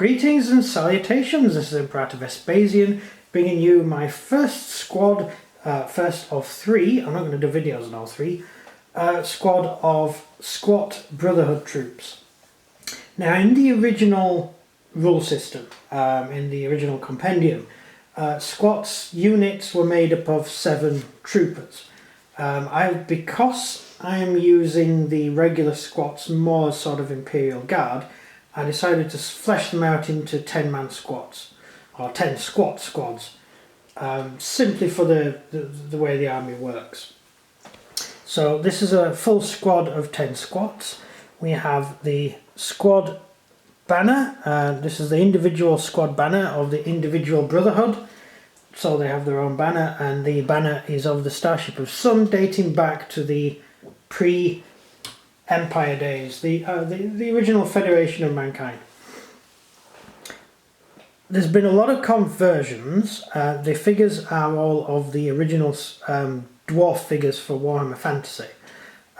Greetings and salutations, this is Imperator Vespasian, bringing you my first squad, first of three, I'm not going to do videos on all three, squad of Squat Brotherhood troops. Now in the original rule system, in the original compendium, Squat's units were made up of 7 troopers. Because I am using the regular Squats more as sort of Imperial Guard, I decided to flesh them out into 10-man squads, or 10 squat squads, simply for the way the army works. So this is a full squad of 10 squats. We have the squad banner, this is the individual squad banner of the individual brotherhood, so they have their own banner, and the banner is of the Starship of Sun, dating back to the pre-Empire days, the original Federation of Mankind. There's been a lot of conversions. The figures are all of the original dwarf figures for Warhammer Fantasy.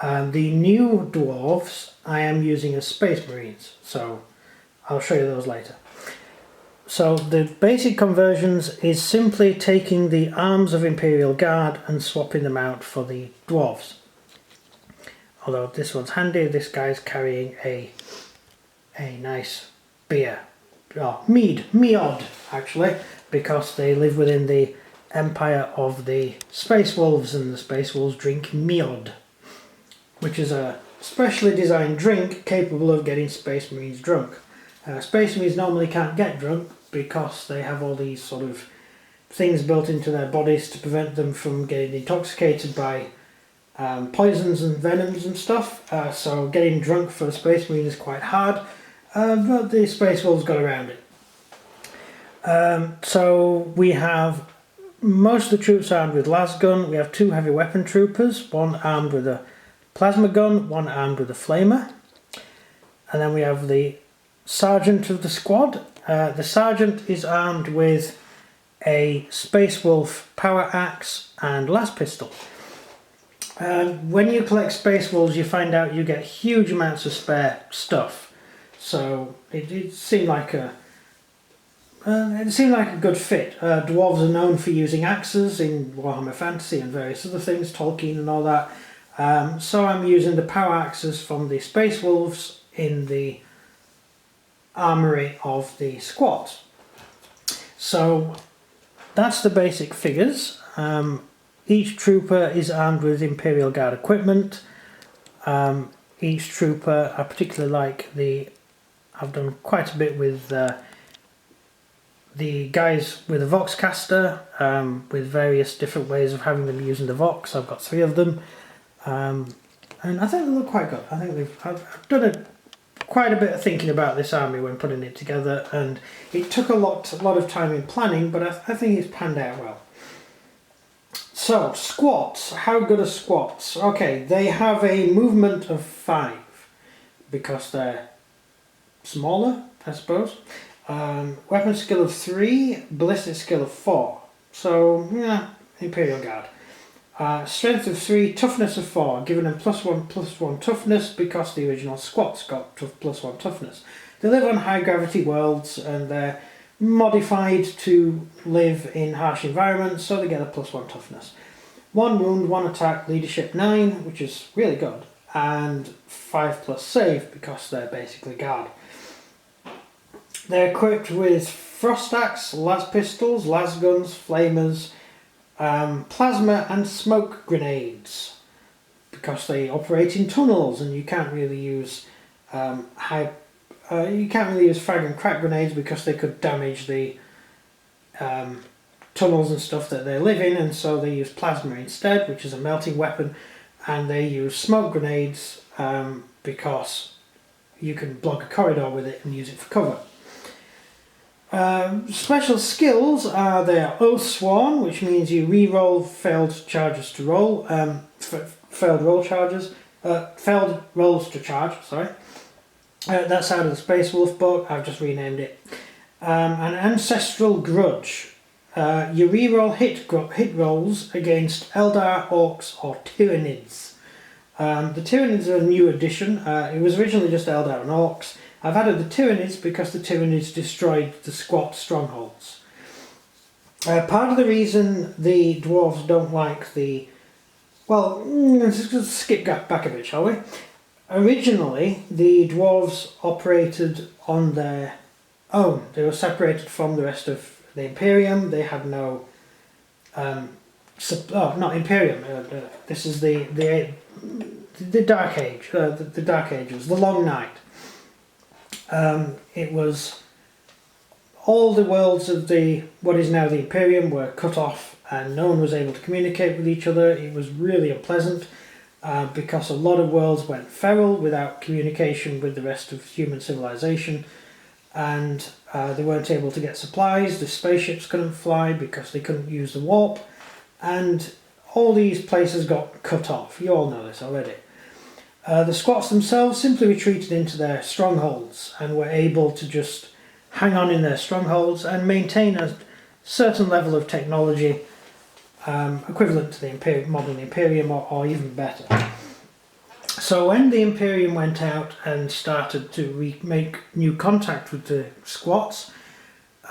The new dwarves I am using as Space Marines, so I'll show you those later. So the basic conversions is simply taking the arms of Imperial Guard and swapping them out for the dwarves. Although this one's handy, this guy's carrying a nice beer. Oh, mead actually, because they live within the empire of the Space Wolves, and the Space Wolves drink mead, which is a specially designed drink capable of getting Space Marines drunk. Space Marines normally can't get drunk because they have all these sort of things built into their bodies to prevent them from getting intoxicated by poisons and venoms and stuff, so getting drunk for a Space Marine is quite hard, but the Space Wolves got around it. So we have most of the troops armed with lasgun. We have 2 heavy weapon troopers, one armed with a plasma gun, one armed with a flamer, and then we have the sergeant of the squad. The sergeant is armed with a Space Wolf power axe and las pistol. When you collect Space Wolves, you find out you get huge amounts of spare stuff, so it seemed like a good fit. Dwarves are known for using axes in Warhammer Fantasy and various other things, Tolkien and all that. So I'm using the power axes from the Space Wolves in the armory of the squads. So that's the basic figures. Each trooper is armed with Imperial Guard equipment. Each trooper, I particularly like I've done quite a bit with the guys with a Voxcaster, with various different ways of having them using the Vox. I've got 3 of them, and I think they look quite good. I think I've done quite a bit of thinking about this army when putting it together, and it took a lot of time in planning, but I think it's panned out well. So, squats. How good are squats? Okay, they have a movement of 5 because they're smaller, I suppose. Weapon skill of 3, ballistic skill of 4. So, yeah, Imperial Guard. Strength of 3, toughness of 4, giving them +1/+1 toughness because the original squats got +1 toughness. They live on high gravity worlds and they're modified to live in harsh environments, so they get a +1 toughness. 1 wound, 1 attack, leadership 9, which is really good, and 5+ save because they're basically guard. They're equipped with frost axe, las pistols, las guns, flamers, plasma and smoke grenades because they operate in tunnels, and you can't really use frag and crack grenades because they could damage the tunnels and stuff that they live in, and so they use plasma instead, which is a melting weapon, and they use smoke grenades because you can block a corridor with it and use it for cover. Special skills are their Oath Sworn, which means you re-roll failed charges to roll, failed rolls to charge, sorry. That's out of the Space Wolf book, I've just renamed it. An Ancestral Grudge. You re-roll hit rolls against Eldar, Orcs or Tyranids. The Tyranids are a new addition. It was originally just Eldar and Orcs, I've added the Tyranids because the Tyranids destroyed the Squat strongholds. Part of the reason the dwarves don't like the... Well, let's just skip back a bit, shall we? Originally, the dwarves operated on their own. They were separated from the rest of the Imperium. They had no... not Imperium. This is the Dark Age. The Dark Ages. The Long Night. It was... All the worlds of what is now the Imperium were cut off and no one was able to communicate with each other. It was really unpleasant because a lot of worlds went feral without communication with the rest of human civilization, and they weren't able to get supplies. The spaceships couldn't fly because they couldn't use the warp, and all these places got cut off. You all know this already. The Squats themselves simply retreated into their strongholds and were able to just hang on in their strongholds and maintain a certain level of technology equivalent to the modern Imperium or even better. So when the Imperium went out and started to make new contact with the Squats,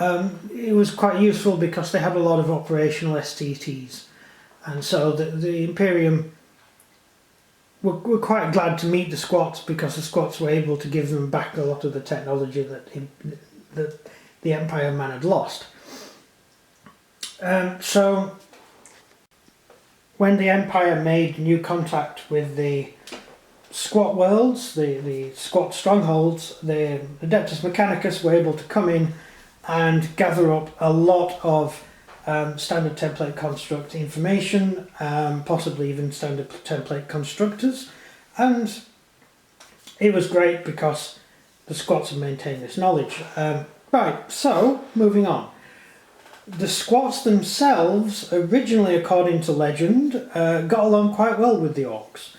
it was quite useful because they had a lot of operational STTs, and so the Imperium were quite glad to meet the Squats because the Squats were able to give them back a lot of the technology that the Empire man had lost. So when the Empire made new contact with the Squat worlds, the Squat strongholds, the Adeptus Mechanicus were able to come in and gather up a lot of standard template construct information, possibly even standard template constructors, and it was great because the Squats have maintained this knowledge. Right, so moving on. The Squats themselves, originally according to legend, got along quite well with the Orcs.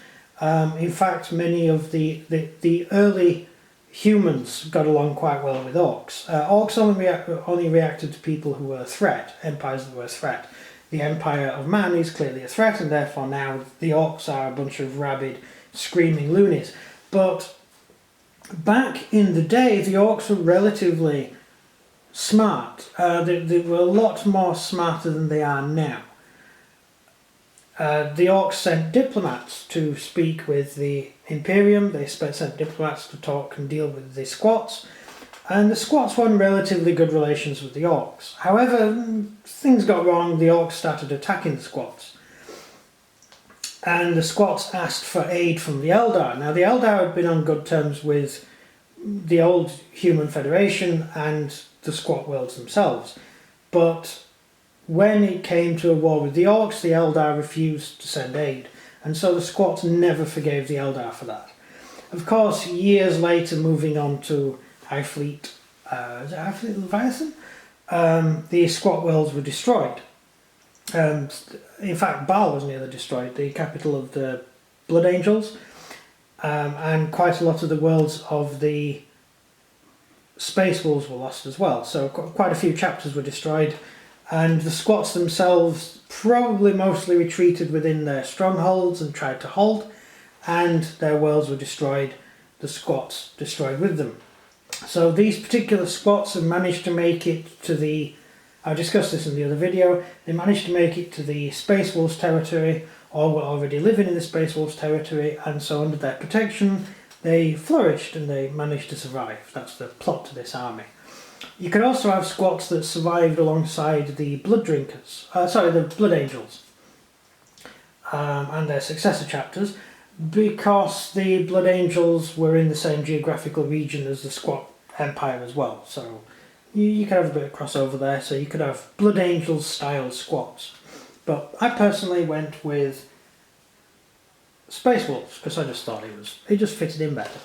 In fact, many of the early humans got along quite well with Orcs. Orcs only reacted to people who were a threat, empires that were a threat. The Empire of Man is clearly a threat, and therefore now the Orcs are a bunch of rabid, screaming loonies. But back in the day, the Orcs were relatively smart. They were a lot more smarter than they are now. The Orcs sent diplomats to speak with the Imperium. They sent diplomats to talk and deal with the Squats, and the Squats won relatively good relations with the Orcs. However, things got wrong. The Orcs started attacking the Squats, and the Squats asked for aid from the Eldar. Now, the Eldar had been on good terms with the old Human Federation and the Squat worlds themselves, but when it came to a war with the Orcs, the Eldar refused to send aid, and so the Squats never forgave the Eldar for that. Of course, years later, moving on to High Fleet, Leviathan, the Squat worlds were destroyed. In fact, Baal was nearly destroyed, the capital of the Blood Angels, and quite a lot of the worlds of the Space Wolves were lost as well. So quite a few chapters were destroyed, and the Squats themselves probably mostly retreated within their strongholds and tried to hold, and their worlds were destroyed, the Squats destroyed with them. So these particular Squats have managed to make it to the... I discussed this in the other video. They managed to make it to the Space Wolves territory, or were already living in the Space Wolves territory, and so under their protection they flourished and they managed to survive. That's the plot to this army. You could also have Squats that survived alongside the Blood Drinkers, the Blood Angels, and their successor chapters, because the Blood Angels were in the same geographical region as the Squat Empire as well. So you could have a bit of crossover there, so you could have Blood Angels style Squats. But I personally went with Space Wolves because I just thought it just fitted in better.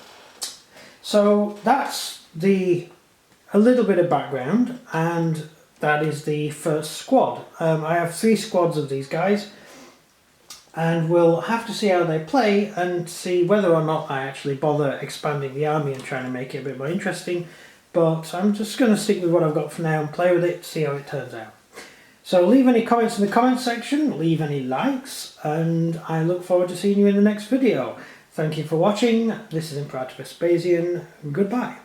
So that's a little bit of background, and that is the first squad. I have 3 squads of these guys, and we'll have to see how they play and see whether or not I actually bother expanding the army and trying to make it a bit more interesting. But I'm just going to stick with what I've got for now and play with it, see how it turns out. So leave any comments in the comments section, leave any likes, and I look forward to seeing you in the next video. Thank you for watching. This is Imperator Vespasian. Goodbye.